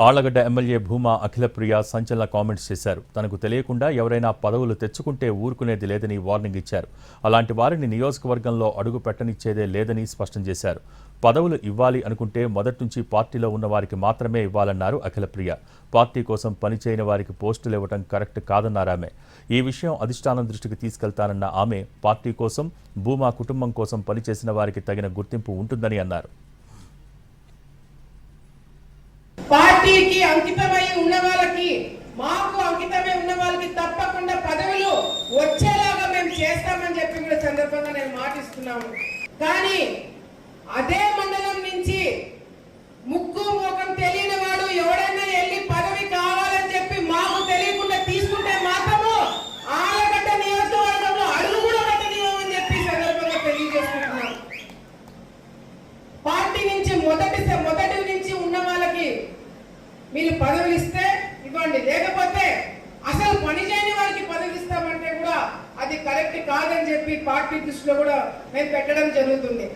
Allagadda MLA Bhuma Akhilapriya సంచలన comments చేశారు. తనకు తెలియకుండా ఎవరైనా పదవులు తెచ్చుకుంటే ఊరుకునేది లేదని వార్నింగ్ ఇచ్చారు. అలాంటి వారిని నియోజకవర్గంలో అడుగు పెట్టనిచ్చేదే లేదని స్పష్టం చేశారు. పదవులు ఇవ్వాలి అనుకుంటే మొదటి నుంచి పార్టీలో ఉన్న వారికి మాత్రమే ఇవ్వాలన్నారు అఖిలప్రియ. పార్టీ కోసం పనిచేయని వారికి పోస్టులు ఇవ్వడం కరెక్ట్ కాదన్నారామె. ఈ విషయం అధిష్టానం దృష్టికి తీసుకెళ్తానన్న ఆమె పార్టీ కోసం, భూమా కుటుంబం కోసం పనిచేసిన వారికి తగిన గుర్తింపు ఉంటుందని అన్నారు. పార్టీకి అంకితమై ఉన్న వాళ్ళకి, మాకు అంకితమై ఉన్న వాళ్ళకి తప్పకుండా పదవులు వచ్చేలాగా మేము చేస్తామని చెప్పి కూడా సందర్భంగా నేను మాటిస్తున్నాము. కానీ అదే మండలం నుంచి ముక్కు ముఖం తెలియని వాడు ఎవడైనా వెళ్ళి పదవి కావాలని చెప్పి మాకు తెలియకుండా తీసుకుంటే మాత్రము ఆళ్లగడ్డ నియోజకవర్గంలో అడుగు కూడా పెట్టనివ్వమని చెప్పి సందర్భంగా తెలియజేస్తున్నాం. పార్టీ నుంచి మొదటి నుంచి ఉన్న వాళ్ళకి మీరు పదవులు ఇస్తే ఇవ్వండి, లేకపోతే అసలు పని చేయని వారికి పదవులు ఇస్తామంటే కూడా అది కరెక్ట్ కాదని చెప్పి పార్టీ దృష్టిలో కూడా మేము పెట్టడం జరుగుతుంది.